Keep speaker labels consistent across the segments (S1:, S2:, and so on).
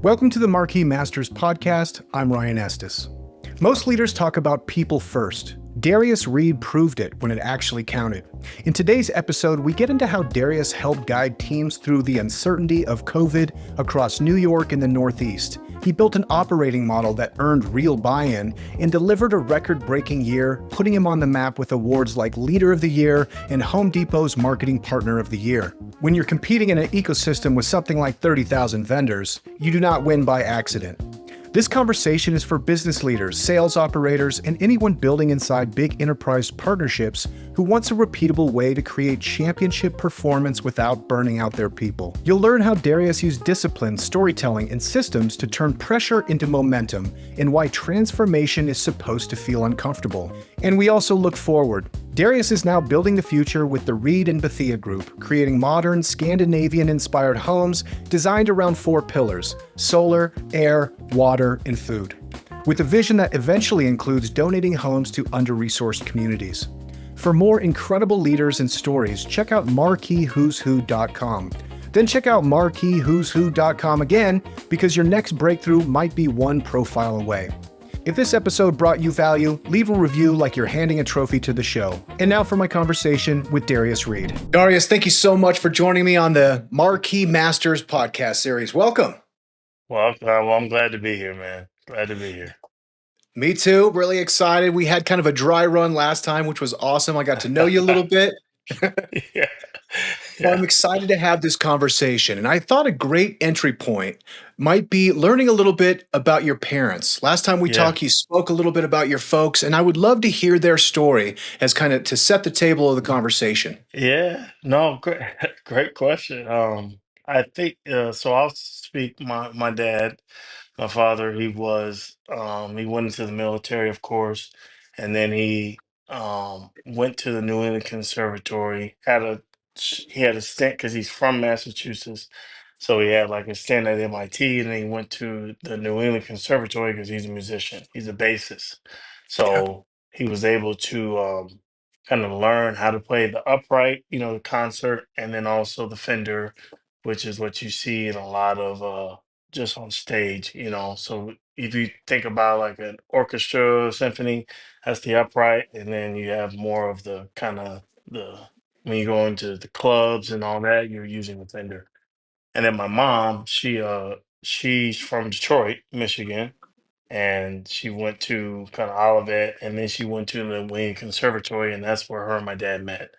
S1: Welcome to the Marquis Masters Podcast. I'm Ryan Estes. Most leaders talk about people first. Darius Reid proved it when it actually counted. In today's episode, we get into how Darius helped guide teams through the uncertainty of COVID across New York and the Northeast. He built an operating model that earned real buy-in and delivered a record-breaking year, putting him on the map with awards like Leader of the Year and Home Depot's Marketing Partner of the Year. When you're competing in an ecosystem with something like 30,000 vendors, you do not win by accident. This conversation is for business leaders, sales operators, and anyone building inside big enterprise partnerships who wants a repeatable way to create championship performance without burning out their people. You'll learn how Darius used discipline, storytelling, and systems to turn pressure into momentum, and why transformation is supposed to feel uncomfortable. And we also look forward. Darius is now building the future with the Reid and Bethea Group, creating modern, Scandinavian-inspired homes designed around 4 pillars: solar, air, water, and food, with a vision that eventually includes donating homes to under-resourced communities. For more incredible leaders and stories, check out marquiswhoswho.com. Then check out marquiswhoswho.com again, because your next breakthrough might be one profile away. If this episode brought you value, leave a review like you're handing a trophy to the show. And now for my conversation with Darius Reid. Darius, thank you so much for joining me on the Marquis Masters Podcast series. Welcome.
S2: Well, I'm glad to be here, man. Glad to be here.
S1: Me too. Really excited. We had kind of a dry run last time, which was awesome. I got to know you a little bit.
S2: Yeah.
S1: Well, I'm excited to have this conversation. And I thought a great entry point might be learning a little bit about your parents. Last time we talked, you spoke a little bit about your folks, and I would love to hear their story as kind of to set the table of the conversation.
S2: Yeah. No, great, great question. I think so. I'll speak. My dad, my father. He went into the military, of course, and then he went to the New England Conservatory. He had a stint because he's from Massachusetts, so he had like a stint at MIT, and then he went to the New England Conservatory because he's a musician. He's a bassist,
S1: Yeah.
S2: so he was able to kind of learn how to play the upright, the concert, and then also the Fender, which is what you see in a lot of just on stage. So if you think about like an orchestra symphony, that's the upright, and then you have more of the kind of the when you go into the clubs and all that, you're using the Fender. And then my mom, she's from Detroit, Michigan, and she went to kind of Olivet, and then she went to the Wayne Conservatory, and that's where her and my dad met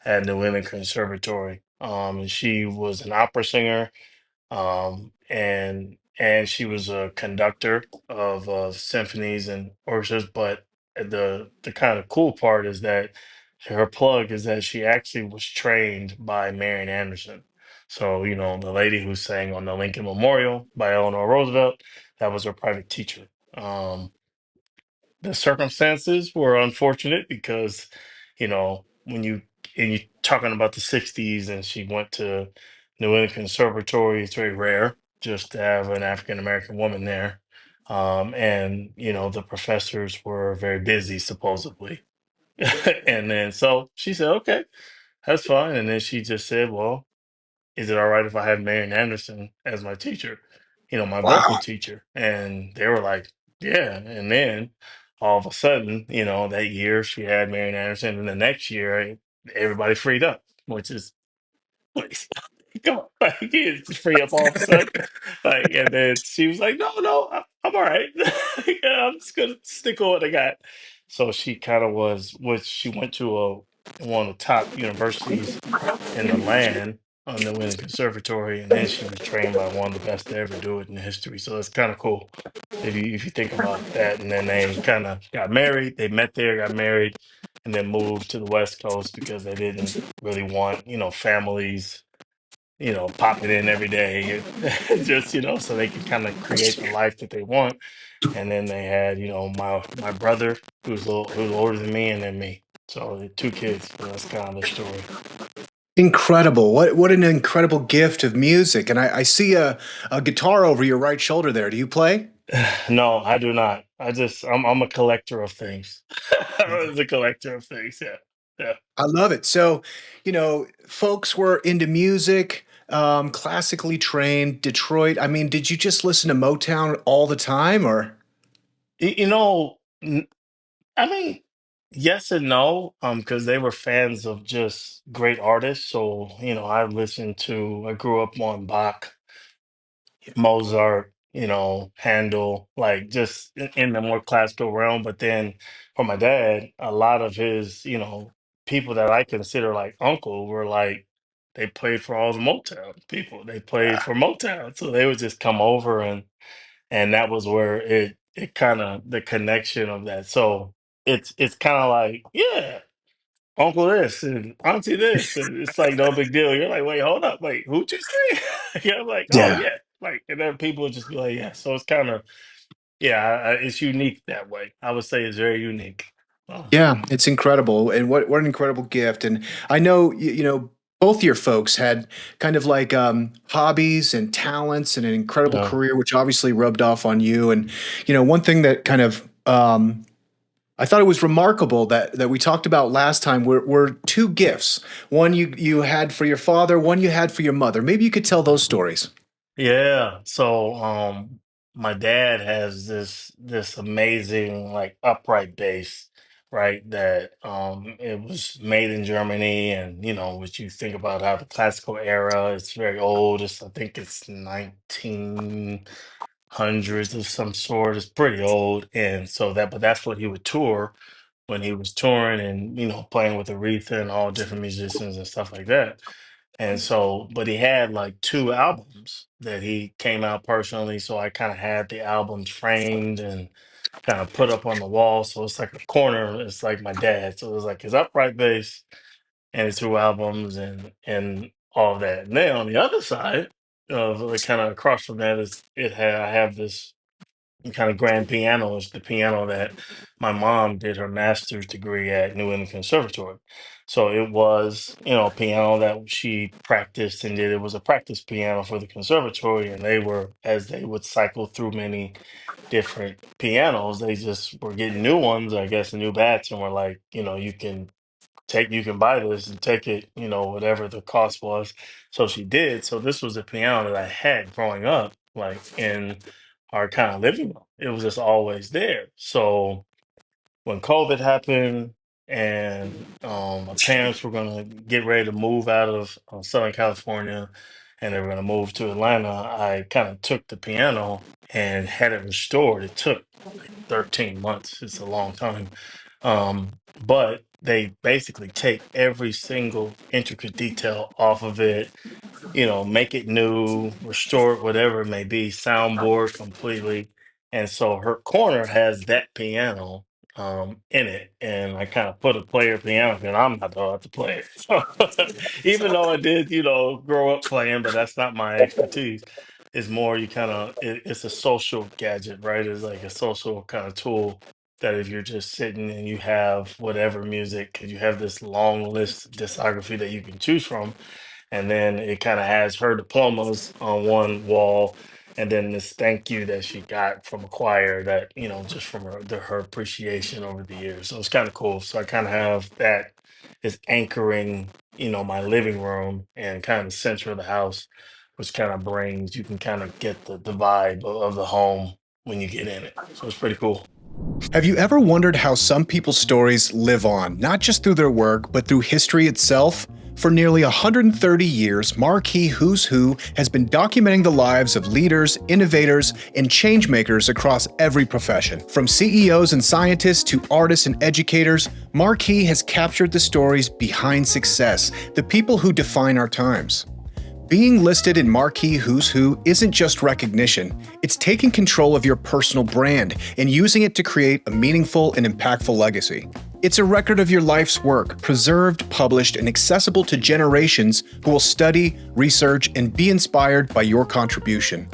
S2: at the Women Conservatory. And she was an opera singer, and she was a conductor of symphonies and orchestras. But the kind of cool part is that her plug is that she actually was trained by Marian Anderson. So the lady who sang on the Lincoln Memorial by Eleanor Roosevelt, that was her private teacher. Um, the circumstances were unfortunate because, when you're talking about the '60s and she went to New England Conservatory, it's very rare just to have an African American woman there. And the professors were very busy supposedly. And then so she said, okay, that's fine. And then she just said, well, is it all right if I have Marian Anderson as my teacher, my vocal
S1: Wow.
S2: teacher? And they were like, yeah. And then all of a sudden, that year she had Marian Anderson, and the next year everybody freed up, which is like, come on, like it's just free up all of a sudden. Like, and then she was like, no, no, I'm all right. Yeah, I'm just gonna stick with what I got. So she kind of which she went to one of the top universities in the land on the Winter Conservatory, and then she was trained by one of the best to ever do it in history. So it's kind of cool if you think about that. And then they kind of got married. They met there, got married, and then moved to the West Coast because they didn't really want families popping in every day, just so they could kind of create the life that they want. And then they had my brother who's older than me, and then me. So the 2 kids. So that's kind of their story.
S1: Incredible. What an incredible gift of music. And I see a guitar over your right shoulder there. Do you play?
S2: No, I do not. I'm a collector of things. I'm a collector of things. Yeah. Yeah.
S1: I love it. So, folks were into music. classically trained, Detroit. I mean, did you just listen to Motown all the time or?
S2: You know, I mean, yes and no, because they were fans of just great artists. So, I grew up on Bach, Mozart, Handel, like just in the more classical realm. But then for my dad, a lot of his, people that I consider like uncle were like, they played for all the Motown people. They played
S1: Yeah.
S2: for Motown. So they would just come over and that was where it kind of the connection of that. So it's kind of like, yeah, uncle this and auntie this, and it's like no big deal. You're like, wait, hold up, wait, who'd you say? Yeah, I'm like, oh
S1: Yeah.
S2: yeah, like, and then people would just be like, yeah. So it's kind of, yeah, it's unique that way. I would say it's very unique. Oh,
S1: Yeah, it's incredible, and what an incredible gift. And I know both your folks had kind of like hobbies and talents and an incredible
S2: yeah,
S1: career, which obviously rubbed off on you. And one thing that kind of I thought it was remarkable that we talked about last time were two gifts. One you had for your father, one you had for your mother. Maybe you could tell those stories.
S2: yeah. So my dad has this amazing like upright bass, right? That it was made in Germany, and which you think about how the classical era, it's very old. I think it's 1900s of some sort. It's pretty old, and so but that's what he would tour when he was touring and playing with Aretha and all different musicians and stuff like that. And so, but he had like two albums that he came out personally. So I kind of had the albums framed and kind of put up on the wall. So it's like a corner. It's like my dad. So it was like his upright bass and his two albums and all of that. And then on the other side of like kind of across from that is I have this kind of grand piano. Is the piano that my mom did her master's degree at New England Conservatory. So it was, a piano that she practiced and did. It was a practice piano for the conservatory, and they were, as they would cycle through many different pianos, they just were getting new ones, I guess, a new batch, and were like, you can buy this and take it, whatever the cost was. So she did. So this was a piano that I had growing up, like in our kind of living room. It was just always there. So when COVID happened and my parents were gonna get ready to move out of Southern California and they were gonna move to Atlanta, I kind of took the piano and had it restored. It took like 13 months. It's a long time. But they basically take every single intricate detail off of it, make it new, restore it, whatever it may be, soundboard completely. And so her corner has that piano in it. And I kind of put a player piano and I'm not allowed to play it. So even though I did, grow up playing, but that's not my expertise. It's more you kind of it's a social gadget, right? It's like a social kind of tool that if you're just sitting and you have whatever music, 'cause you have this long list of discography that you can choose from, and then it kind of has her diplomas on one wall and then this thank you that she got from a choir that just from her appreciation over the years. So it's kind of cool. So I kind of have that is anchoring my living room and kind of the center of the house, which kind of brings, you can kind of get the vibe of the home when you get in it. So it's pretty cool.
S1: Have you ever wondered how some people's stories live on, not just through their work, but through history itself? For nearly 130 years, Marquis Who's Who has been documenting the lives of leaders, innovators, and changemakers across every profession. From CEOs and scientists to artists and educators, Marquis has captured the stories behind success, the people who define our times. Being listed in Marquis Who's Who isn't just recognition, it's taking control of your personal brand and using it to create a meaningful and impactful legacy. It's a record of your life's work, preserved, published, and accessible to generations who will study, research, and be inspired by your contribution.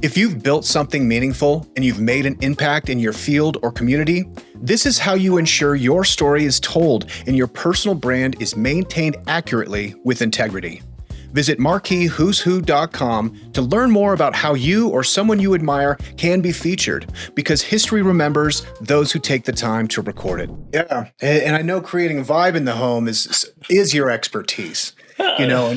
S1: If you've built something meaningful and you've made an impact in your field or community, this is how you ensure your story is told and your personal brand is maintained accurately with integrity. Visit MarquisWho'sWho.com to learn more about how you or someone you admire can be featured, because history remembers those who take the time to record it. Yeah, and I know creating a vibe in the home is your expertise. You know,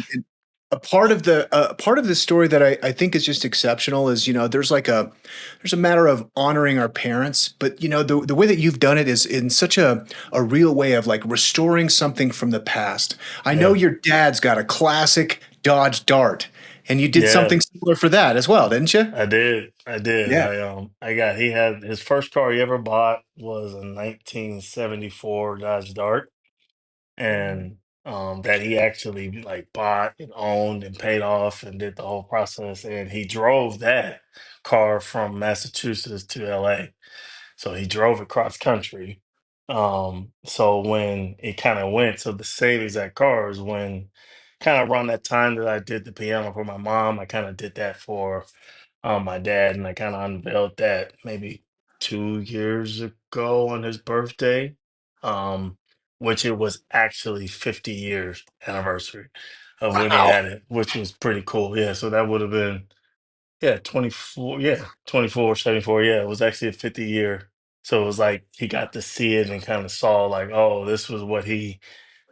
S1: a part of the story that I think is just exceptional is, there's a matter of honoring our parents, but the way that you've done it is in such a real way of like restoring something from the past. I know
S2: Yeah.
S1: your dad's got a classic Dodge Dart, and you did
S2: Yeah.
S1: something similar for that as well, didn't you?
S2: I did. I did.
S1: Yeah.
S2: I got he had his first car he ever bought was a 1974 Dodge Dart, and that he actually like bought and owned and paid off and did the whole process, and he drove that car from Massachusetts to LA. So he drove it cross country. So when it kind of went, so the same exact car is when kind of around that time that I did the piano for my mom, I kind of did that for my dad, and I kind of unveiled that maybe 2 years ago on his birthday, um, which it was actually 50 years anniversary of when he
S1: Wow.
S2: had it, which was pretty cool. Yeah, so that would have been, yeah, 24, yeah, 24, 74. Yeah, it was actually a 50 year. So it was like he got to see it and kind of saw like, oh, this was what he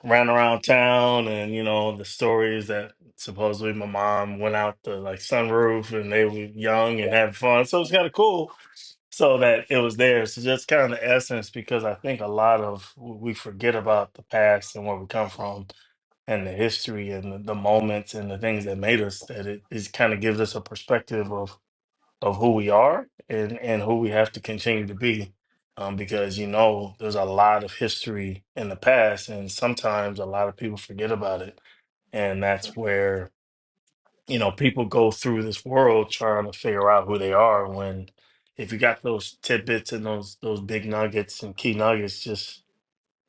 S2: ran around town, and the stories that supposedly my mom went out the like sunroof and they were young and having fun. So it's kind of cool. So that it was there. So just kind of the essence, because I think a lot of we forget about the past and where we come from and the history and the moments and the things that made us, that it is kind of gives us a perspective of who we are and who we have to continue to be. Because there's a lot of history in the past, and sometimes a lot of people forget about it. And that's where people go through this world trying to figure out who they are. When if you got those tidbits and those big nuggets and key nuggets, just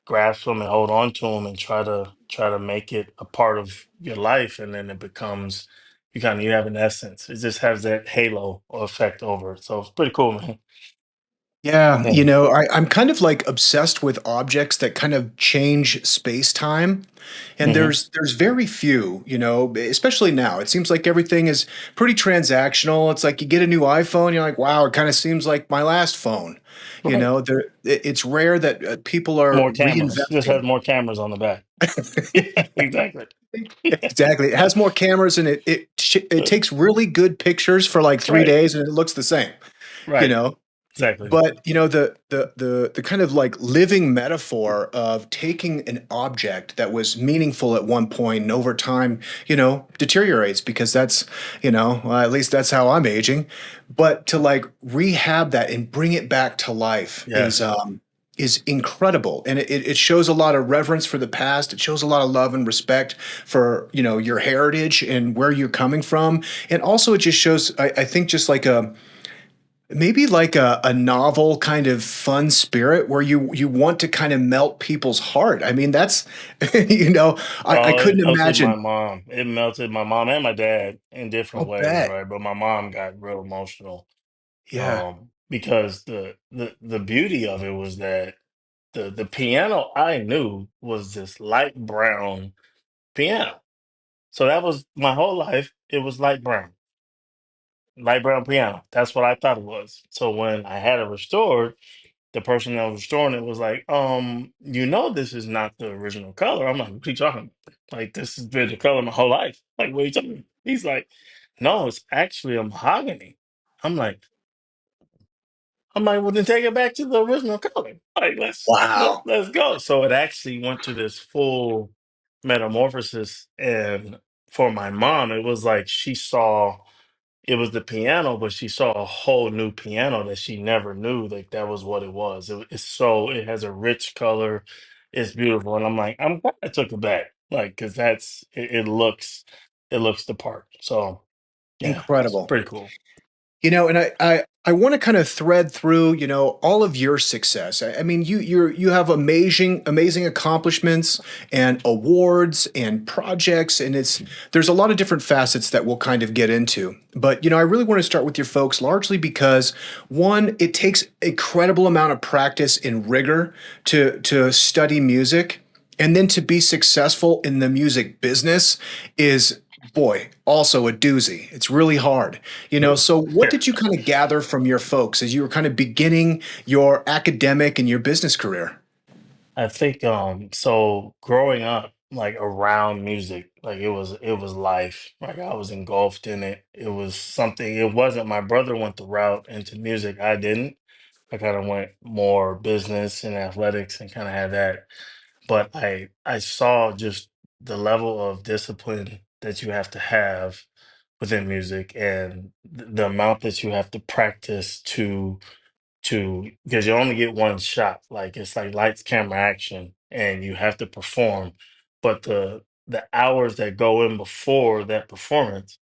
S2: grasp them and hold on to them and try to make it a part of your life, and then it becomes you have an essence. It just has that halo effect over it. So it's pretty cool, man.
S1: Yeah,
S2: Yeah.
S1: I'm kind of like obsessed with objects that kind of change space time. And
S2: Hmm.
S1: there's very few, especially now. It seems like everything is pretty transactional. It's like you get a new iPhone, you're like, wow, it kind of seems like my last phone.
S2: Right.
S1: It's rare that people are
S2: More cameras. Just has
S1: reinvesting.
S2: more cameras on the back. Yeah, exactly.
S1: Exactly. It has more cameras and it takes really good pictures for like three
S2: Right.
S1: days and it looks the same, you
S2: Right.
S1: know.
S2: Exactly.
S1: But the kind of like living metaphor of taking an object that was meaningful at one point and over time, deteriorates because well, at least that's how I'm aging. But to like rehab that and bring it back to life
S2: Yes.
S1: is incredible. And it shows a lot of reverence for the past. It shows a lot of love and respect for, your heritage and where you're coming from. And also it just shows, I think just like maybe like a novel kind of fun spirit where you want to kind of melt people's heart. I mean, that's I
S2: Oh, it
S1: couldn't
S2: melted my
S1: imagine.
S2: mom. It melted my mom and my dad in different
S1: I'll
S2: ways,
S1: bet.
S2: right? But my mom got real emotional.
S1: Yeah.
S2: Because the beauty of it was that the piano I knew was this light brown piano. So that was my whole life. It was light brown piano. That's what I thought it was. So when I had it restored, the person that was restoring it was like, this is not the original color. I'm like, what are you talking about? Like, this has been the color my whole life. Like, what are you talking about? He's like, no, it's actually a mahogany. I'm like, well, then take it back to the original color. Like,
S1: Wow.
S2: let's go. So it actually went to this full metamorphosis, and for my mom, it was like she saw it was the piano, but she saw a whole new piano that she never knew like that was what it was. It has a rich color. It's beautiful, and I'm like, I'm glad I took it back, like because it looks the part. So yeah, it's
S1: Incredible.
S2: pretty cool.
S1: And I want to kind of thread through, all of your success. I mean, you have amazing accomplishments and awards and projects, and there's a lot of different facets that we'll kind of get into. But I really want to start with your folks, largely because one, it takes incredible amount of practice and rigor to study music. And then to be successful in the music business is, boy, also a doozy. It's really hard. So what
S2: Yeah.
S1: did you kind of gather from your folks as you were kind of beginning your academic and your business career?
S2: I think so growing up like around music Like it was life. Like I was engulfed in it. It was something. It wasn't my brother went the route into music. I didn't. I kind of went more business and athletics and kind of had that. But I saw just the level of discipline that you have to have within music and the amount that you have to practice to because you only get one shot. Like it's like lights, camera, action, and you have to perform. But the hours that go in before that performance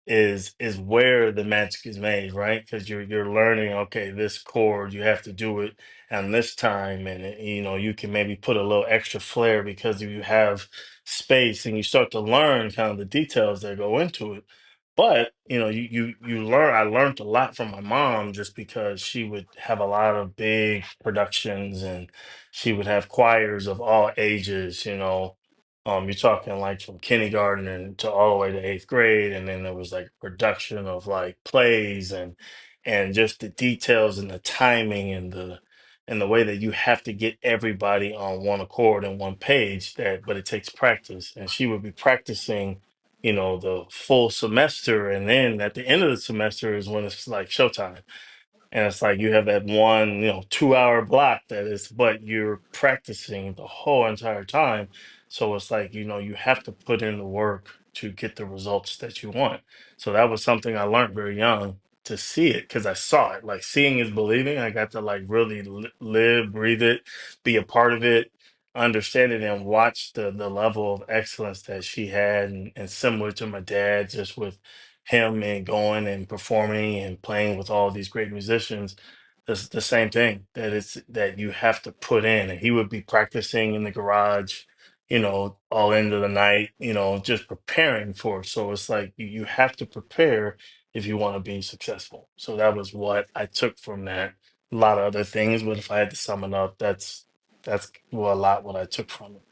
S2: is where the magic is made, right? Because you're learning, okay, this chord, you have to do it and this time, and you can maybe put a little extra flair because you have space, and you start to learn kind of the details that go into it. But you learn. I learned a lot from my mom just because she would have a lot of big productions, and she would have choirs of all ages. You're talking like from kindergarten and to all the way to eighth grade, and then there was like production of like plays and just the details and the timing and the way that you have to get everybody on one accord and one page. But it takes practice, and she would be practicing, the full semester, and then at the end of the semester is when it's like showtime. And it's like you have that one, 2 hour block that is, but you're practicing the whole entire time. So it's like, you have to put in the work to get the results that you want. So that was something I learned very young to see it because I saw it. Like seeing is believing. I got to like really live, breathe it, be a part of it, understand it, and watch the level of excellence that she had, and similar to my dad, just with him and going and performing and playing with all these great musicians. It's the same thing that it's that you have to put in. And he would be practicing in the garage, all into the night, just preparing for it. So it's like you have to prepare if you want to be successful. So that was what I took from that. A lot of other things, but if I had to sum it up, that's well, a lot what I took from it.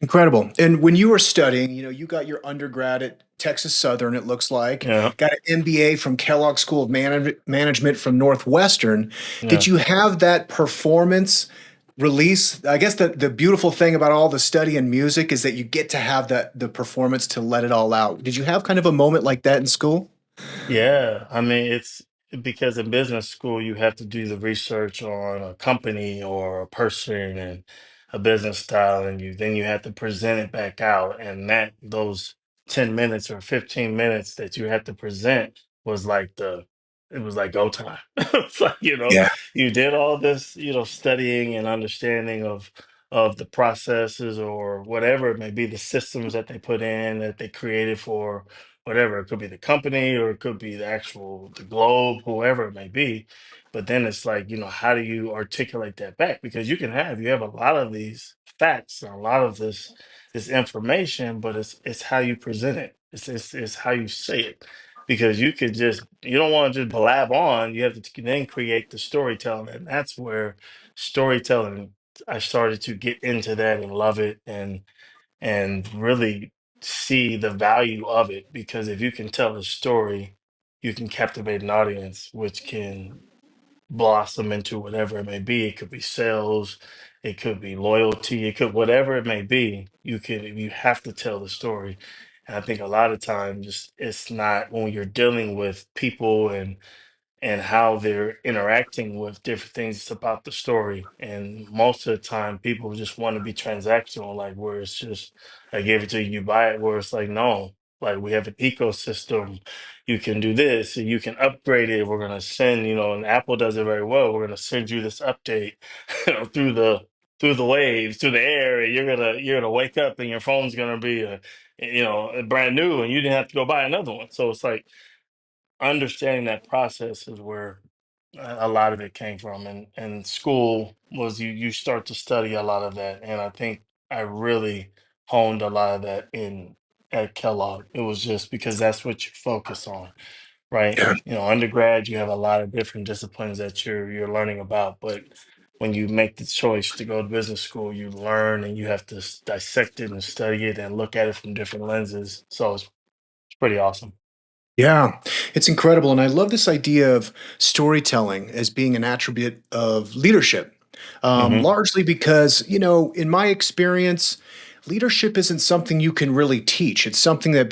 S1: Incredible. And when you were studying, you got your undergrad at Texas Southern, it looks like,
S2: Yeah,
S1: got an MBA from Kellogg School of Management from Northwestern. Did
S2: yeah.
S1: you have that performance release? I guess the beautiful thing about all the study and music is that you get to have the performance to let it all out. Did you have kind of a moment like that in school?
S2: Yeah, I mean, it's because in business school, you have to do the research on a company or a person and a business style, and you have to present it back out. And those 10 minutes or 15 minutes that you had to present was like it was like go time. It's like,
S1: Yeah.
S2: you did all this, studying and understanding of the processes or whatever it may be, the systems that they put in that they created for whatever. It could be the company or it could be the globe, whoever it may be. But then it's like, how do you articulate that back? Because you have a lot of these facts and a lot of this information, but it's how you present it. It's how you say it. Because you don't want to just blab on. You have to then create the storytelling. And that's where storytelling, I started to get into that and love it, and really see the value of it, because if you can tell a story, you can captivate an audience, which can blossom into whatever it may be. It could be sales, it could be loyalty, it could whatever it may be. You have to tell the story. And I think a lot of times it's not when you're dealing with people and how they're interacting with different things. It's about the story. And most of the time, people just want to be transactional, like where it's just, I give it to you, you buy it, where it's like, no, like we have an ecosystem. You can do this, and you can upgrade it. We're going to send, and Apple does it very well. We're going to send you this update through the waves, through the air, and you're gonna wake up and your phone's gonna be brand new, and you didn't have to go buy another one. So it's like understanding that process is where a lot of it came from, and school was you start to study a lot of that, and I think I really honed a lot of that in at Kellogg. It was just because that's what you focus on, right?
S1: Yeah.
S2: Undergrad, you have a lot of different disciplines that you're learning about, but when you make the choice to go to business school, you learn and you have to dissect it and study it and look at it from different lenses. So it's pretty awesome.
S1: Yeah, it's incredible. And I love this idea of storytelling as being an attribute of leadership,
S2: Hmm.
S1: largely because, in my experience, leadership isn't something you can really teach. It's something that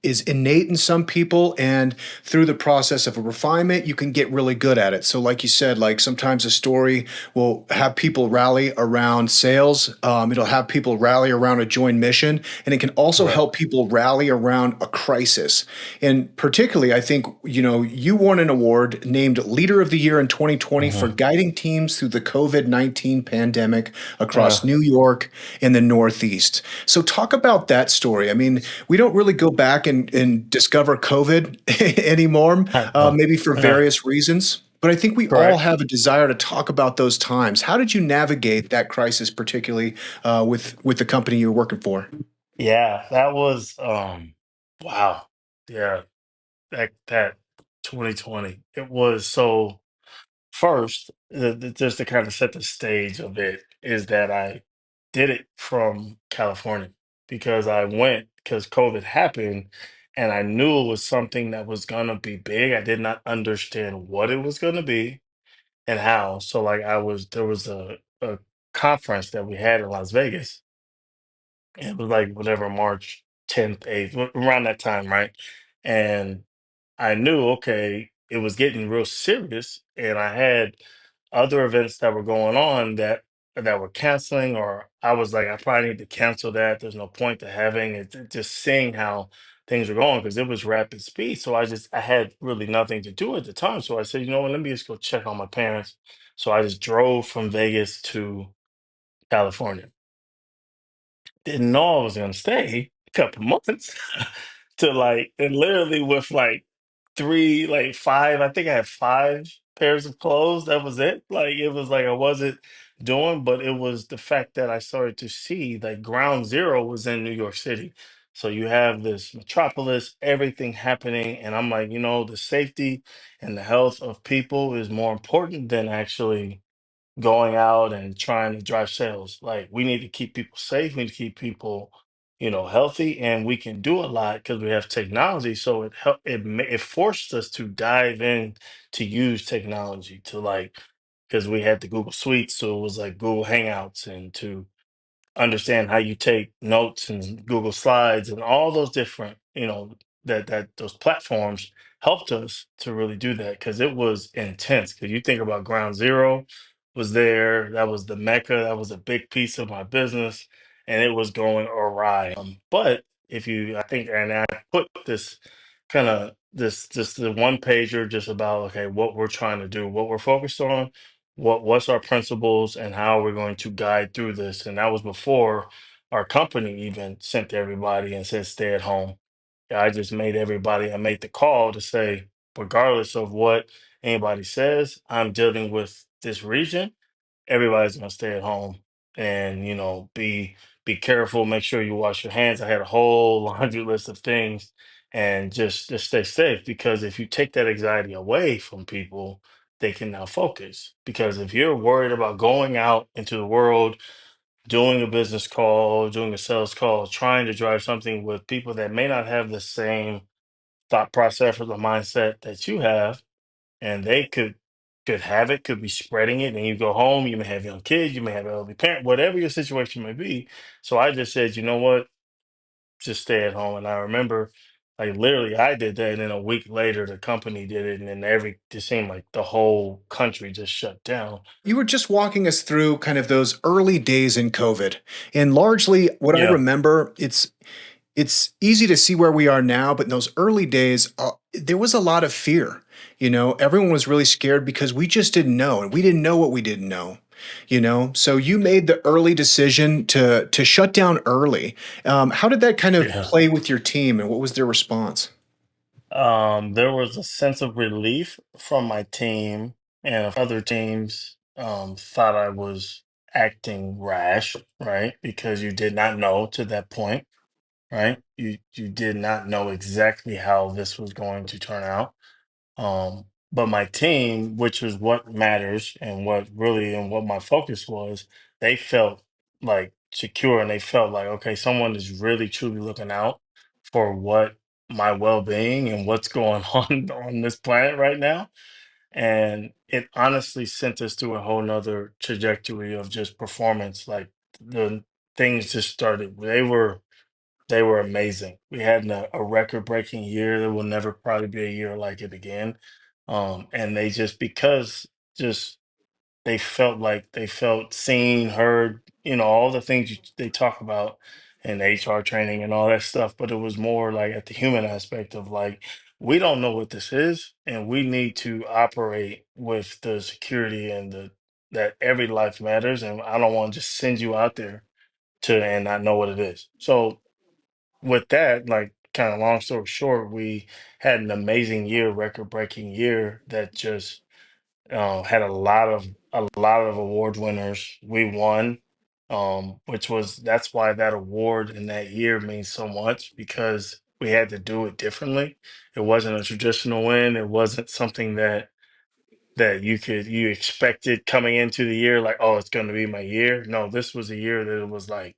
S1: is innate in some people, and through the process of a refinement you can get really good at it. So like you said, like sometimes a story will have people rally around sales, it'll have people rally around a joint mission, and it can also
S2: Right.
S1: help people rally around a crisis. And particularly, I think, you won an award named Leader of the Year in 2020 for
S2: Hmm.
S1: guiding teams through the COVID-19 pandemic across New York and the Northeast. So talk about that story. I mean, we don't really go back and discover COVID anymore, maybe for
S2: Yeah.
S1: various reasons. But I think we all
S2: Correct.
S1: have a desire to talk about those times. How did you navigate that crisis, particularly with the company you were working for?
S2: Yeah, that was wow. Yeah, that 2020. It was so first, just to kind of set the stage of it, is that I did it from California because I went because COVID happened and I knew it was something that was gonna be big. I did not understand what it was gonna be and how. So like there was a conference that we had in Las Vegas. It was like whatever, March 10th, 8th, around that time, right? And I knew, okay, it was getting real serious, and I had other events that were going on that were canceling, or I was like, I probably need to cancel that. There's no point to having it. Just seeing how things were going because it was rapid speed. So I had really nothing to do at the time. So I said, you know what, let me just go check on my parents. So I just drove from Vegas to California. Didn't know I was gonna stay a couple months to like, and literally with like three, like five, I think I had five pairs of clothes. That was it. Like it was like I wasn't doing, but it was the fact that I started to see like ground zero was in New York City. So you have this metropolis, everything happening, and I'm like, the safety and the health of people is more important than actually going out and trying to drive sales. Like we need to keep people safe. We need to keep people, healthy, and we can do a lot because we have technology. So it forced us to dive in to use technology to like because we had the Google Suite, so it was like Google Hangouts and to understand how you take notes and Google Slides and all those different, that those platforms helped us to really do that because it was intense. Because you think about Ground Zero was there, that was the mecca, that was a big piece of my business, and it was going awry. But if you, I think, and I put this kind of this the one pager just about okay what we're trying to do, what we're focused on, what's our principles and how we're going to guide through this. And that was before our company even sent to everybody and said stay at home. I just made everybody, I made the call to say, regardless of what anybody says, I'm dealing with this region. Everybody's gonna stay at home and be careful, make sure you wash your hands. I had a whole laundry list of things and just stay safe because if you take that anxiety away from people, they can now focus. Because if you're worried about going out into the world, doing a business call, doing a sales call, trying to drive something with people that may not have the same thought process or the mindset that you have, and they could have it, could be spreading it, and you go home, you may have young kids, you may have an elderly parent, whatever your situation may be. So I just said, you know what, just stay at home. And I remember, like literally, I did that, and then a week later, the company did it, and then it seemed like the whole country just shut down.
S1: You were just walking us through kind of those early days in COVID. And largely what I
S2: Yeah,
S1: remember, it's easy to see where we are now, but in those early days, there was a lot of fear. Everyone was really scared because we just didn't know, and we didn't know what we didn't know. So you made the early decision to shut down early. How did that kind of
S2: yeah.
S1: play with your team, and what was their response?
S2: There was a sense of relief from my team, and other teams thought I was acting rash, right? Because you did not know to that point, right? You did not know exactly how this was going to turn out. But my team, which is what matters and what my focus was, they felt like secure and they felt like, okay, someone is really truly looking out for what my well-being and what's going on this planet right now. And it honestly sent us to a whole nother trajectory of just performance. Like things just started. They were amazing. We had a record breaking year. There will never probably be a year like it again. And they just because just they felt seen, heard, all the things they talk about in HR training and all that stuff. But it was more like at the human aspect of like, we don't know what this is, and we need to operate with the security and the that every life matters, and I don't want to just send you out there to and not know what it is. So with that, like kind of long story short, we had an amazing year, record breaking year that just had a lot of award winners. We won, which was that's why that award in that year means so much because we had to do it differently. It wasn't a traditional win. It wasn't something that you expected coming into the year, like, oh, it's going to be my year. No, this was a year that it was like,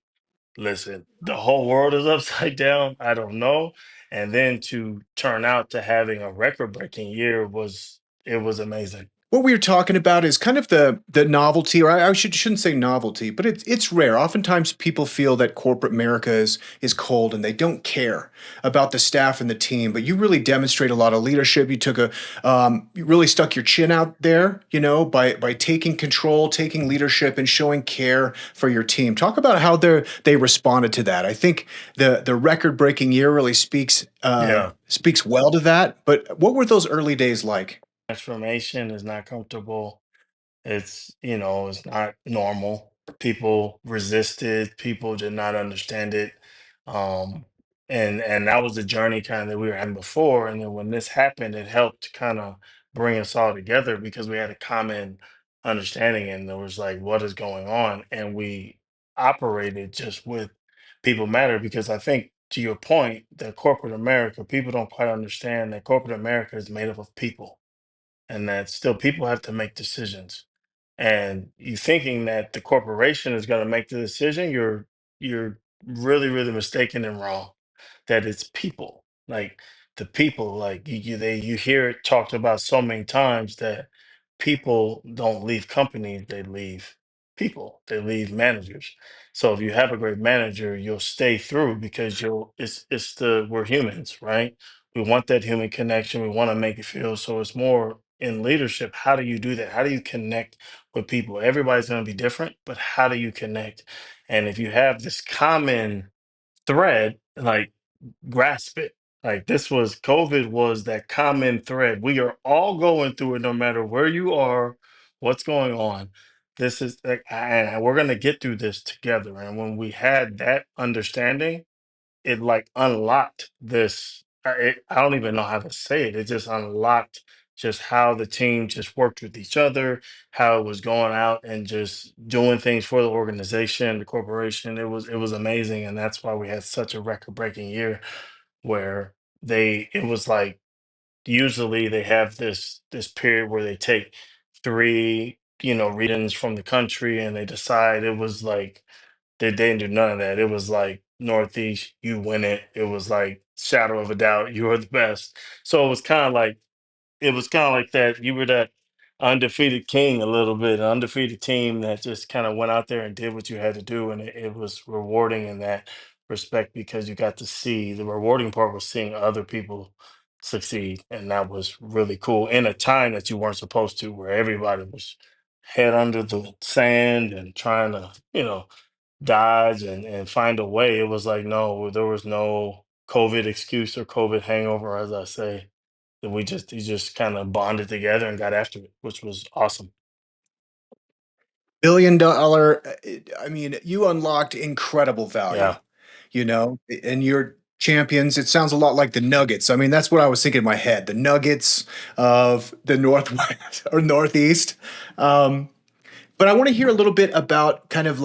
S2: listen, the whole world is upside down. I don't know. And then to turn out to having a record breaking year was amazing.
S1: What we were talking about is kind of the novelty, or I shouldn't say novelty, but it's rare. Oftentimes, people feel that corporate America is cold and they don't care about the staff and the team. But you really demonstrate a lot of leadership. You really stuck your chin out there, by taking control, taking leadership, and showing care for your team. Talk about how they responded to that. I think the record breaking year really
S2: Yeah.
S1: speaks well to that. But what were those early days like?
S2: Transformation is not comfortable. It's not normal. People resisted, people did not understand it. Um, and that was the journey kind of that we were having before. And then when this happened, it helped kind of bring us all together because we had a common understanding and there was like, what is going on? And we operated just with people matter because I think to your point, that corporate America, people don't quite understand that corporate America is made up of people and that still people have to make decisions. And you thinking that the corporation is going to make the decision, you're really, really mistaken and wrong. That it's people, like the people, like you hear it talked about so many times that people don't leave companies, they leave people, they leave managers. So if you have a great manager, you'll stay through because it's the we're humans, right? We want that human connection. We want to make it feel so it's more in leadership. How do you do that? How do you connect with people? Everybody's going to be different, but how do you connect? And if you have this common thread, like grasp it. Like this was COVID was that common thread. We are all going through it no matter where you are, what's going on. This is like, and we're going to get through this together. And when we had that understanding, it like unlocked this. I don't even know how to say it. It just unlocked just how the team just worked with each other, how it was going out and just doing things for the organization, the corporation. It was amazing, and that's why we had such a record breaking year where it was like usually they have this period where they take three regions from the country and they decide it was like they didn't do none of that. It was like Northeast, you win it. It was like shadow of a doubt, you are the best. So it was kind of like that. You were that undefeated king a little bit, an undefeated team that just kind of went out there and did what you had to do, and it was rewarding in that respect because you got to see the rewarding part was seeing other people succeed, and that was really cool in a time that you weren't supposed to, where everybody was head under the sand and trying to, dodge and find a way. It was like, no, there was no COVID excuse or COVID hangover, as I say. That we just kind of bonded together and got after it, which was awesome.
S1: $1 billion, I mean, you unlocked incredible value,
S2: Yeah.
S1: and your champions, it sounds a lot like the Nuggets. I mean, that's what I was thinking in my head, the Nuggets of the Northwest or Northeast. Um, but I want to hear a little bit about kind of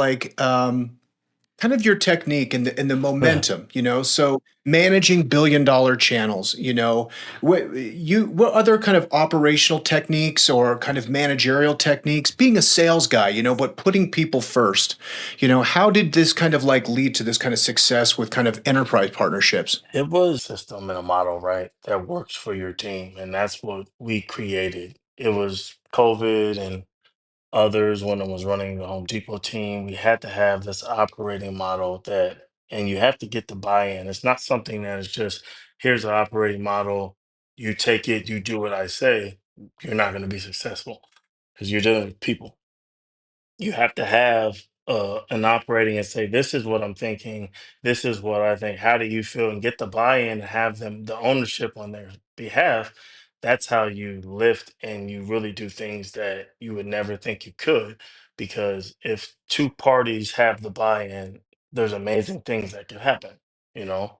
S1: your technique and the
S2: Yeah.
S1: momentum, so managing billion-dollar channels, what other kind of operational techniques or kind of managerial techniques, being a sales guy, but putting people first, how did this kind of like lead to this kind of success with kind of enterprise partnerships?
S2: It was system and a model, right? That works for your team. And that's what we created. It was COVID others when I was running the Home Depot team. We had to have this operating model that, and you have to get the buy-in. It's not something that is just, here's an operating model, you take it, you do what I say. You're not going to be successful because you're dealing with people. You have to have an operating and say, this is what I'm thinking, this is what I think, how do you feel, and get the buy-in and have them the ownership on their behalf. That's how you lift and you really do things that you would never think you could, because if two parties have the buy-in, there's amazing things that could happen, you know.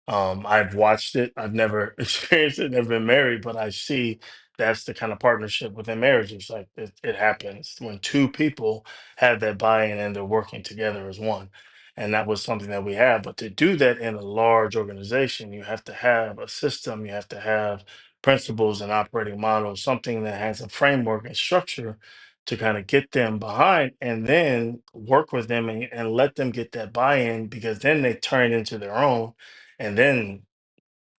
S2: I've watched it, I've never experienced it, never been married, but I see that's the kind of partnership within marriages. Like it happens when two people have that buy-in and they're working together as one. And that was something that we have. But to do that in a large organization, you have to have a system, you have to have principles and operating models, something that has a framework and structure to kind of get them behind, and then work with them and let them get that buy-in, because then they turn it into their own. And then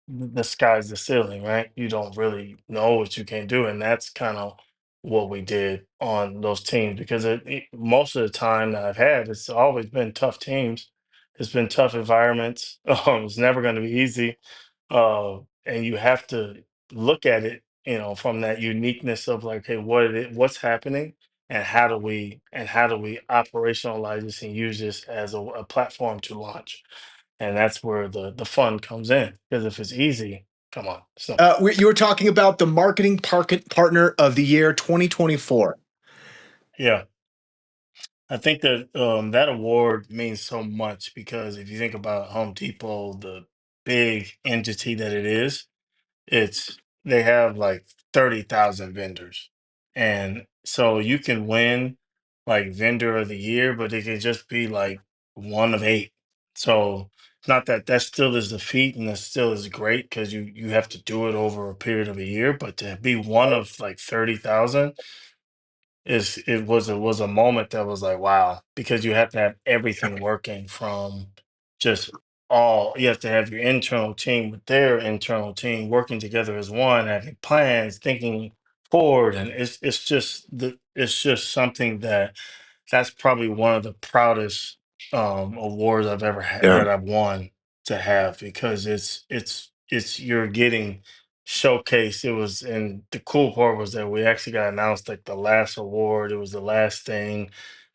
S2: the sky's the ceiling, right? You don't really know what you can do, and that's kind of what we did on those teams. Because most of the time that I've had, it's always been tough teams. It's been tough environments. It's never going to be easy, and you have to look at it, from that uniqueness of like, hey, what's happening, and how do we operationalize this and use this as a platform to launch. And that's where the fun comes in. Because if it's easy, come on, it's not.
S1: You were talking about the marketing partner of the year 2024.
S2: Yeah, I think that that award means so much, because if you think about Home Depot, the big entity that it is, they have like 30,000 vendors. And so you can win like vendor of the year, but it can just be like one of eight. So not that that still is the feat, and that still is great, because you have to do it over a period of a year, but to be one of like 30,000, it was a moment that was like, wow, because you have to have everything working from just all. You have to have your internal team with their internal team working together as one, having plans, thinking forward. And it's just something that's probably one of the proudest awards I've ever had,
S1: Yeah.
S2: that I've won, to have, because it's you're getting showcased. It was, and the cool part was that we actually got announced like the last award. It was the last thing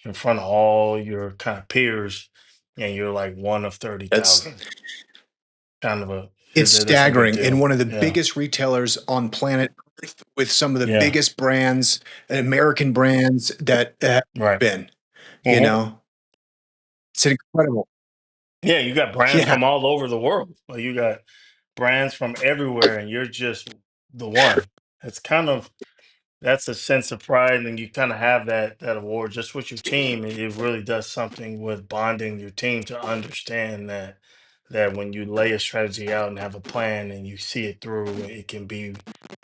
S2: in front of all your kind of peers, and you're like one of thirty
S1: It's
S2: thousand. Kind of
S1: it's
S2: that's a big
S1: staggering, in
S2: deal.
S1: one of the
S2: Yeah,
S1: biggest retailers on planet Earth, with some of the
S2: yeah,
S1: biggest brands, American brands that have
S2: right.
S1: been. You
S2: Mhm.
S1: know, it's incredible.
S2: Yeah, you got brands
S1: Yeah.
S2: from all over the world. Like you got brands from everywhere, and you're just the one. It's kind of That's a sense of pride, and you kind of have that award just with your team. It really does something with bonding your team to understand that when you lay a strategy out and have a plan and you see it through, it can be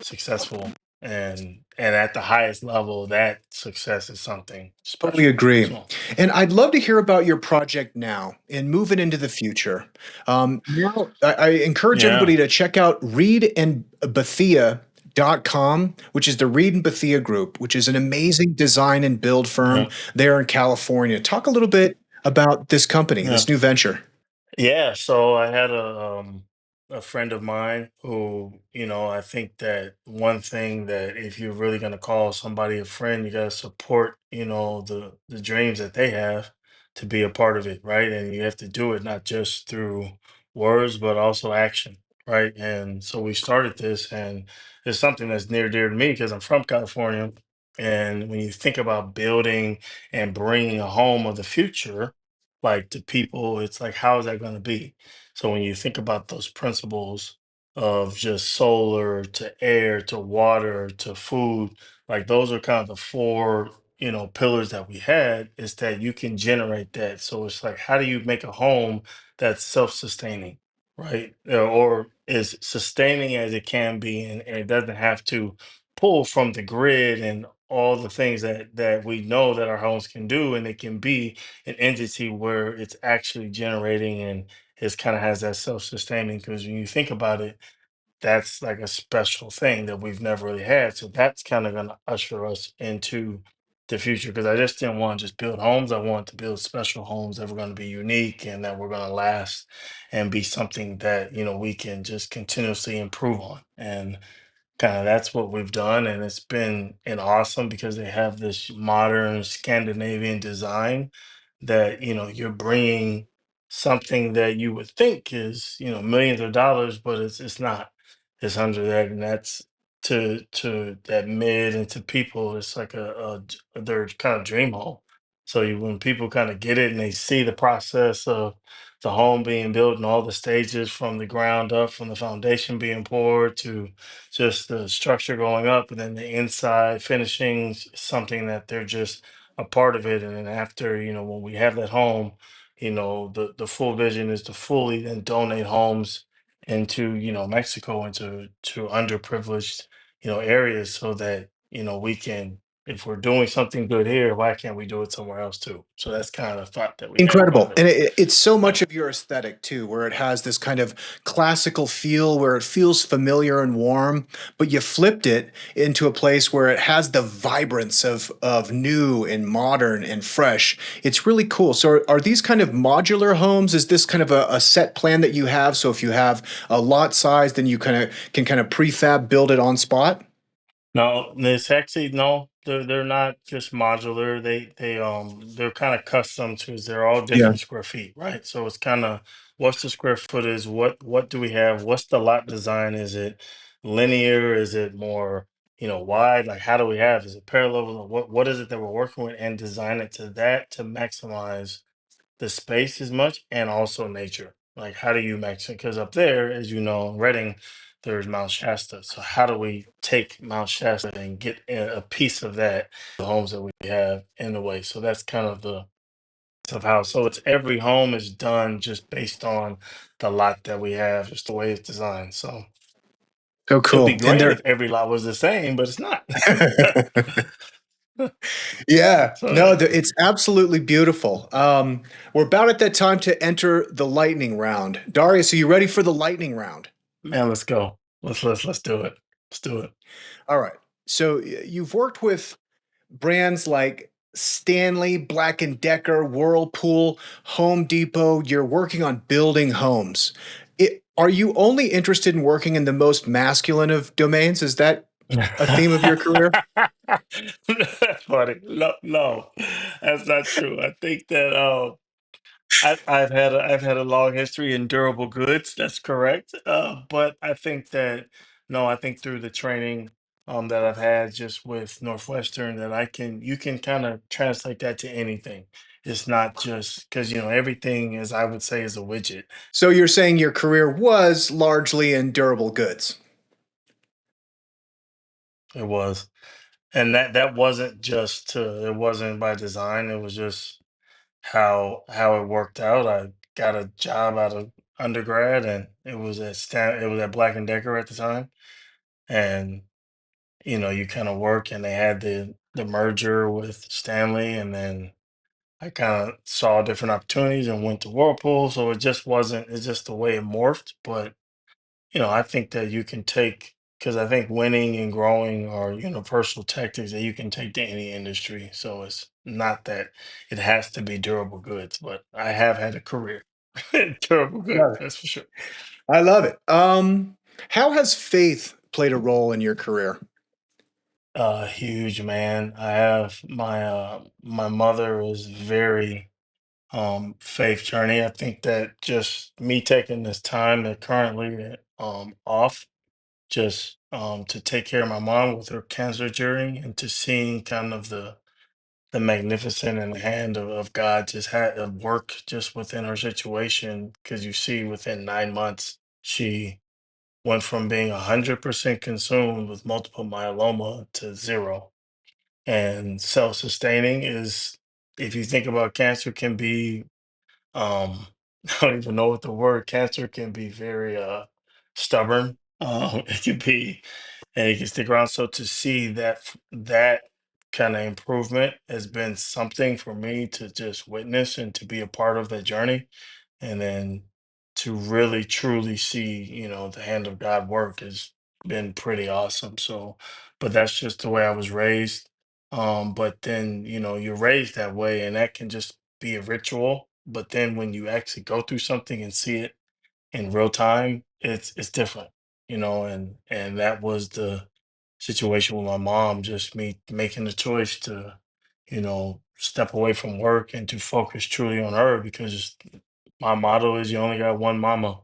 S2: successful. And at the highest level, that success is something
S1: Totally
S2: special.
S1: agree.
S2: So
S1: And I'd love to hear about your project now and moving into the future. Now, I encourage
S2: yeah,
S1: everybody to check out reidandbethea.com, which is the Reid and Bethea Group, which is an amazing design and build firm
S2: yeah,
S1: there in California. Talk a little bit about this company,
S2: yeah.
S1: this new venture.
S2: Yeah, so I had a friend of mine who, I think that one thing that if you're really gonna call somebody a friend, you gotta support, the dreams that they have, to be a part of it, right? And you have to do it not just through words, but also action, right? And so we started this, and it's something that's near dear to me because I'm from California. And when you think about building and bringing a home of the future, like, to people, it's like, how is that going to be? So when you think about those principles of just solar to air to water to food, like those are kind of the four, pillars that we had, is that you can generate that. So it's like, how do you make a home that's self-sustaining, right? Or is sustaining as it can be, and it doesn't have to pull from the grid and all the things that we know that our homes can do, and it can be an entity where it's actually generating, and it's kind of has that self-sustaining. Because when you think about it, that's like a special thing that we've never really had. So that's kind of going to usher us into the future because I just didn't want to just build homes. I wanted to build special homes that were going to be unique and that were going to last and be something that, we can just continuously improve on. And kind of that's what we've done. And it's been an awesome because they have this modern Scandinavian design that, you're bringing something that you would think is, millions of dollars, but it's not. It's under that. And that's to that mid and to people, it's like their kind of dream home. So when people kind of get it and they see the process of the home being built and all the stages from the ground up, from the foundation being poured to just the structure going up, and then the inside finishing something that they're just a part of it. And then after, when we have that home, the full vision is to fully then donate homes into, Mexico, into underprivileged, areas so that, we can, if we're doing something good here, why can't we do it somewhere else too? So that's kind of the thought that we have
S1: Incredible.
S2: behind it.
S1: And it's so
S2: Yeah.
S1: much of your aesthetic too, where it has this kind of classical feel where it feels familiar and warm, but you flipped it into a place where it has the vibrance of new and modern and fresh. It's really cool. So are these kind of modular homes? Is this kind of a set plan that you have? So if you have a lot size, then you can kind of prefab build it on spot?
S2: No, it's actually no, they're not just modular. They're kind of custom to. They're all
S1: Yeah.
S2: different square feet, right? So it's kind of what's the square footage? What do we have? What's the lot design? Is it linear? Is it more wide? Like how do we have? Is it parallel? What is it that we're working with and design it to that to maximize the space as much and also nature. Like, how do you max it? Because up there, as you know, in Reading, there's Mount Shasta. So, how do we take Mount Shasta and get a piece of that, the homes that we have in the way? So, that's kind of the of how. So, it's every home is done just based on the lot that we have, just the way it's designed. So,
S1: So
S2: it'd be
S1: cool. And
S2: great if every lot was the same, but it's not.
S1: yeah,
S2: So,
S1: no,
S2: yeah.
S1: it's absolutely beautiful. We're about at that time to enter the lightning round. Darius, are you ready for the lightning round?
S2: Man, let's go. Let's do it. Let's do it.
S1: All right. So you've worked with brands like Stanley, Black and Decker, Whirlpool, Home Depot. You're working on building homes. Are you only interested in working in the most masculine of domains? Is that a theme of your career?
S2: That's funny. No, no, that's not true. I think that I've had a long history in durable goods. That's correct. But I think that no, I think through the training that I've had just with Northwestern that you can kind of translate that to anything. It's not just because everything is I would say is a widget.
S1: So you're saying your career was largely in durable goods.
S2: It was, and that wasn't just it wasn't by design. It was just how it worked out. I got a job out of undergrad, and it was at Black and Decker at the time, and you kind of work, and they had the merger with Stanley, and then I kind of saw different opportunities and went to Whirlpool. So it just wasn't. It's just the way it morphed, but I think that you can take, because I think winning and growing are universal tactics that you can take to any industry. So it's not that it has to be durable goods, but I have had a career in durable goods,
S1: Love it.
S2: that's for sure.
S1: I love it. How has faith played a role in your career?
S2: Huge man. I have my mother is very faith journey. I think that just me taking this time that currently off just to take care of my mom with her cancer journey and to seeing kind of the magnificent and the hand of God just had at work just within her situation because you see within 9 months she went from being 100% consumed with multiple myeloma to zero, and self-sustaining is, if you think about cancer, can be I don't even know what the word, cancer can be very stubborn. It can be, and it can stick around. So to see that kind of improvement has been something for me to just witness and to be a part of that journey, and then to really truly see, the hand of God work has been pretty awesome. So, but that's just the way I was raised. But then, you're raised that way, and that can just be a ritual. But then when you actually go through something and see it in real time, it's different, and that was the situation with my mom, just me making the choice to, step away from work and to focus truly on her, because my motto is you only got one mama.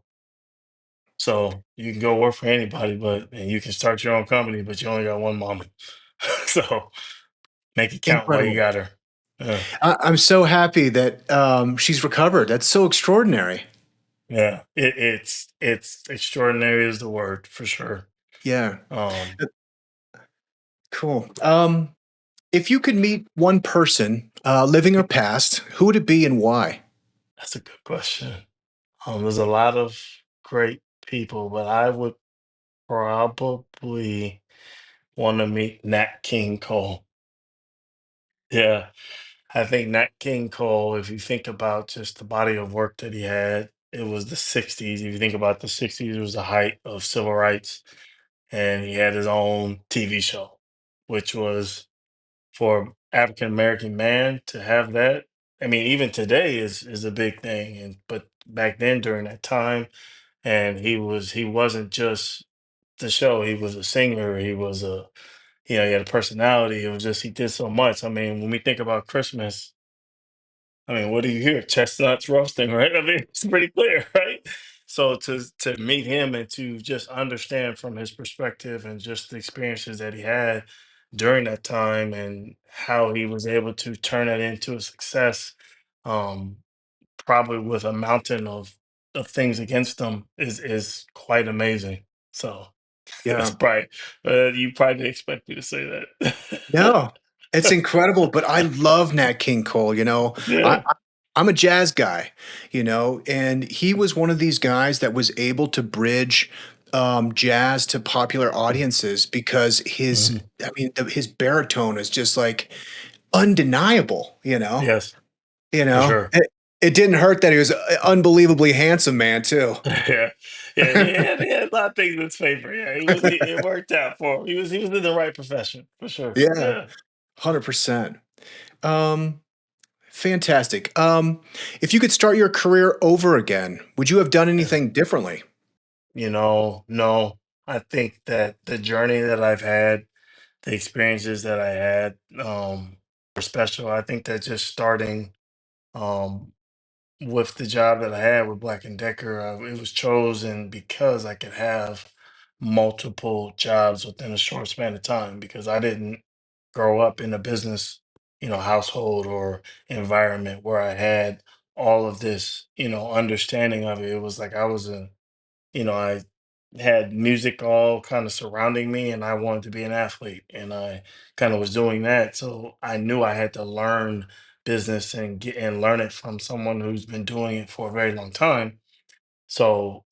S2: So you can go work for anybody, and you can start your own company, but you only got one mama. So make it count while you
S1: Incredible.
S2: got her. Yeah.
S1: I'm so happy that she's recovered. That's so extraordinary.
S2: Yeah. It's extraordinary is the word for sure.
S1: Yeah.
S2: Um,
S1: Cool. If you could meet one person, living or past, who would it be and why?
S2: that's a good question. There's a lot of great people, but I would probably want to meet Nat King Cole. Yeah. I think Nat King Cole, if you think about just the body of work that he had, it was the 60s. If you think about the 60s, it was the height of civil rights. And he had his own TV show, which was for African American man to have that. I mean, even today is a big thing. But back then during that time, and he wasn't just the show, he was a singer, he was he had a personality. It was just he did so much. I mean, when we think about Christmas, I mean, what do you hear? Chestnuts roasting, right? I mean, it's pretty clear, right? So to meet him and to just understand from his perspective and just the experiences that he had during that time and how he was able to turn that into a success, um, probably with a mountain of things against him, is quite amazing. So that's
S1: Yeah.
S2: probably you probably didn't expect me to say that.
S1: No, it's incredible, but I love Nat King Cole,
S2: Yeah.
S1: I'm a jazz guy, and he was one of these guys that was able to bridge, jazz to popular audiences because
S2: Mhm.
S1: his baritone is just, like, undeniable,
S2: Yes,
S1: you
S2: for
S1: know?
S2: sure.
S1: It didn't hurt that he was a unbelievably handsome man too.
S2: Yeah, yeah, he had a lot of things in his favor. Yeah, it worked out for him. He was in the right profession for sure.
S1: Yeah,
S2: Yeah,
S1: 100%. Um, Fantastic. If you could start your career over again, would you have done
S2: yeah.
S1: anything differently?
S2: No, I think that the journey that I've had, the experiences that I had, were special. I think that just starting, um, with the job that I had with Black and Decker, it was chosen because I could have multiple jobs within a short span of time, because I didn't grow up in a business, household or environment where I had all of this, understanding of it. It was like I had music all kind of surrounding me, and I wanted to be an athlete, and I kind of was doing that. So I knew I had to learn business and learn it from someone who's been doing it for a very long time. So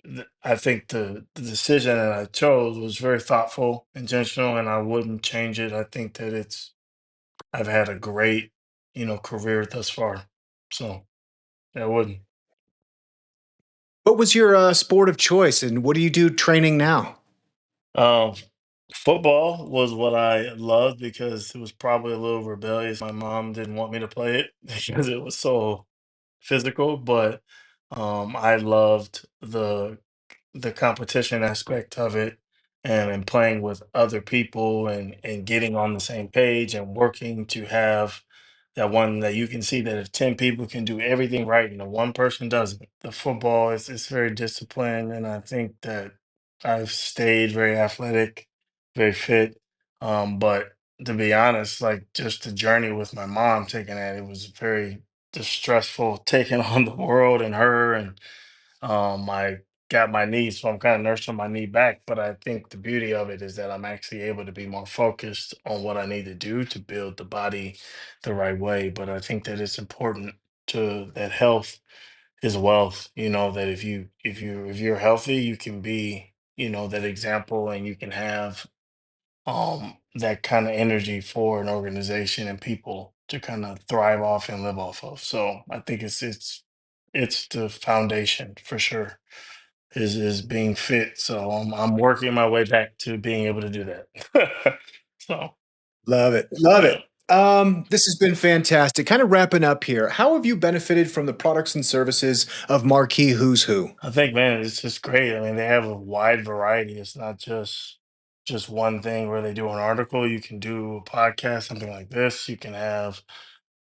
S2: I think the decision that I chose was very thoughtful, intentional, and I wouldn't change it. I think that I've had a great, career thus far. So I wouldn't.
S1: What was your sport of choice, and what do you do training now?
S2: Um, Football was what I loved because it was probably a little rebellious. My mom didn't want me to play it because it was so physical, but I loved the competition aspect of it, and playing with other people and getting on the same page and working to have that one that you can see that if 10 people can do everything right and the one person doesn't. The football is very disciplined, and I think that I've stayed very athletic, very fit. But to be honest, like just the journey with my mom taking that, it was very distressful taking on the world and her, and I got my knee, so I'm kind of nursing my knee back. But I think the beauty of it is that I'm actually able to be more focused on what I need to do to build the body the right way. But I think that it's important to that health is wealth. That if you're healthy, you can be, that example, and you can have that kind of energy for an organization and people to kind of thrive off and live off of. So I think it's the foundation for sure, is being fit. So I'm working my way back to being able to do that. So
S1: Love it. Love
S2: yeah.
S1: it. This has been fantastic. Kind of wrapping up here. How have you benefited from the products and services of Marquis Who's Who?
S2: I think, man, it's just great. I mean, they have a wide variety. It's not just one thing where they do an article. You can do a podcast, something like this. You can have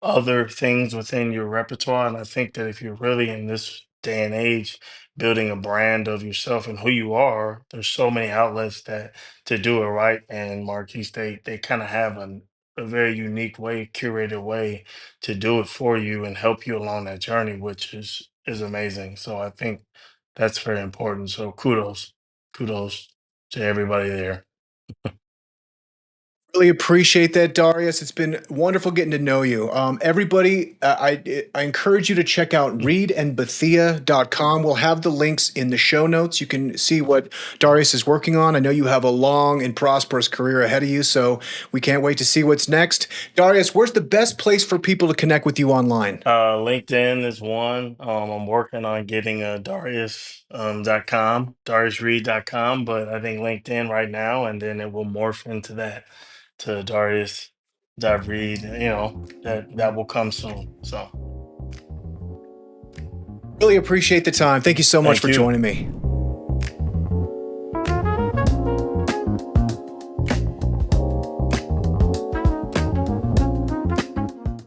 S2: other things within your repertoire. And I think that if you're really in this day and age building a brand of yourself and who you are, there's so many outlets that to do it right. And Marquise, they kind of have a very unique way, curated way to do it for you and help you along that journey, which is amazing. So I think that's very important. So kudos to everybody there.
S1: Really appreciate that, Darius. It's been wonderful getting to know you. Everybody, I encourage you to check out reidandbethea.com. We'll have the links in the show notes. You can see what Darius is working on. I know you have a long and prosperous career ahead of you, so we can't wait to see what's next. Darius, where's the best place for people to connect with you online?
S2: LinkedIn is one. I'm working on getting a Darius.com, DariusReid.com, but I think LinkedIn right now, and then it will morph into that to Darius.Reid, that will come soon. So
S1: Really appreciate the time. Thank you so much
S2: thank
S1: for
S2: you.
S1: joining me.